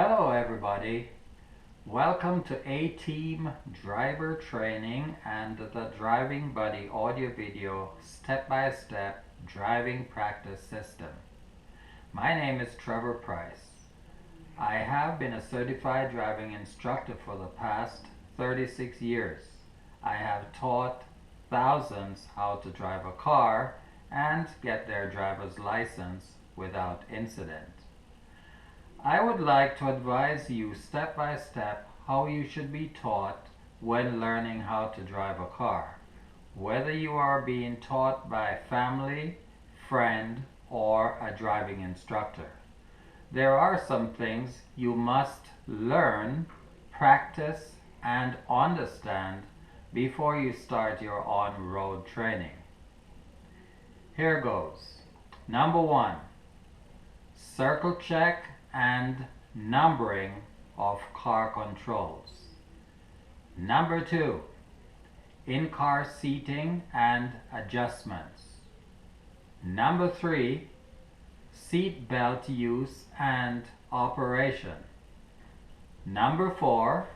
Hello everybody, welcome to A-Team Driver Training and the Driving Buddy audio video step-by-step driving practice system. My name is Trevor Price. I have been a certified driving instructor for the past 36 years. I have taught thousands how to drive a car and get their driver's license without incident. I would like to advise you step by step how you should be taught when learning how to drive a car, whether you are being taught by a family, friend, or a driving instructor. There are some things you must learn, practice, and understand before you start your on-road training. Here goes. Number 1, circle check and numbering of car controls. Number 2, in-car seating and adjustments. Number 3, seat belt use and operation. Number 4,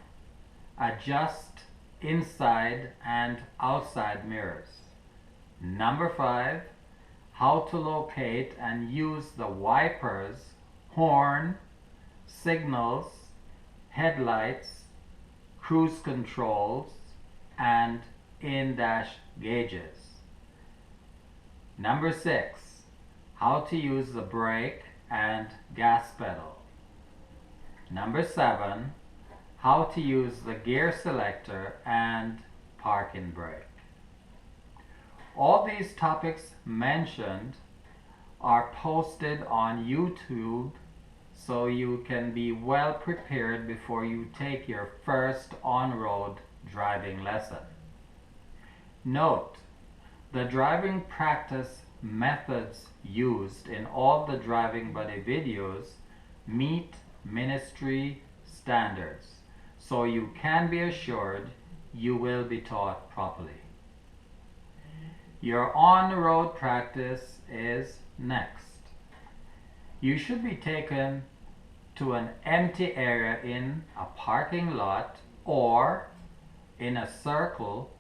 adjust inside and outside mirrors. Number 5, how to locate and use the wipers, horn, signals, headlights, cruise controls, and in-dash gauges. Number 6, how to use the brake and gas pedal. Number 7, how to use the gear selector and parking brake. All these topics mentioned are posted on YouTube so you can be well prepared before you take your first on-road driving lesson. Note, the driving practice methods used in all the Driving Buddy videos meet ministry standards, so you can be assured you will be taught properly. Your on-road practice is next. You should be taken to an empty area in a parking lot or in a circle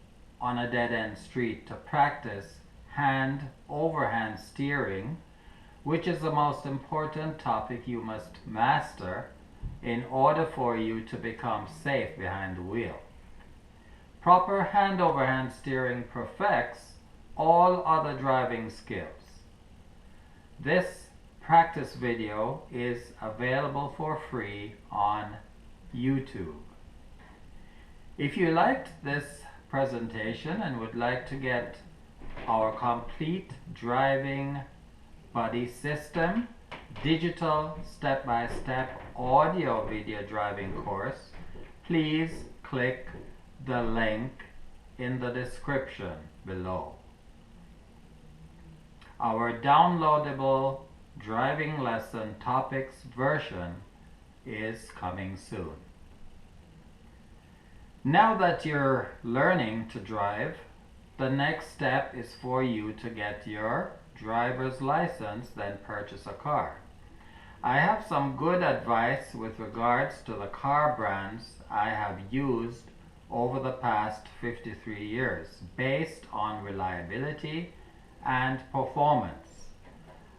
on a dead-end street to practice hand-over-hand steering, which is the most important topic you must master in order for you to become safe behind the wheel. Proper hand-over-hand steering perfects all other driving skills. This practice video is available for free on YouTube. If you liked this presentation and would like to get our complete Driving Buddy system, digital step-by-step audio video driving course, please click the link in the description below. Our downloadable driving lesson topics version is coming soon. Now that you're learning to drive, the next step is for you to get your driver's license, then purchase a car. I have some good advice with regards to the car brands I have used over the past 53 years based on reliability and performance.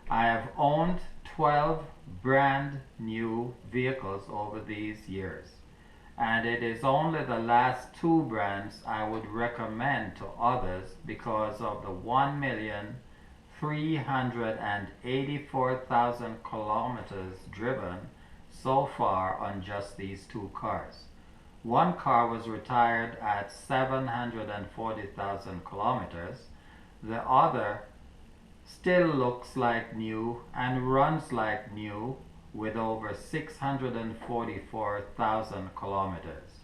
I have owned 12 brand new vehicles over these years, and it is only the last 2 brands I would recommend to others because of the 1,384,000 kilometers driven so far on just these 2 cars. One car was retired at 740,000 kilometers. The other still looks like new and runs like new with over 644,000 kilometers.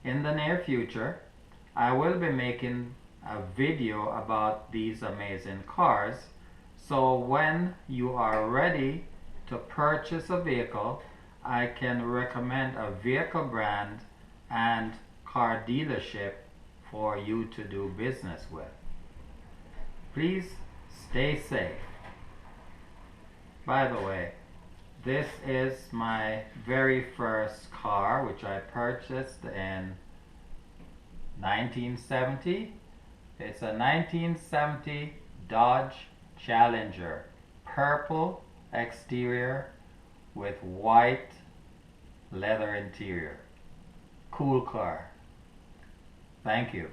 In the near future, I will be making a video about these amazing cars, so when you are ready to purchase a vehicle, I can recommend a vehicle brand and car dealership for you to do business with. Please stay safe. By the way, This is my very first car, which I purchased in 1970. It's a 1970 Dodge Challenger, purple exterior with white leather interior. Cool car. Thank you.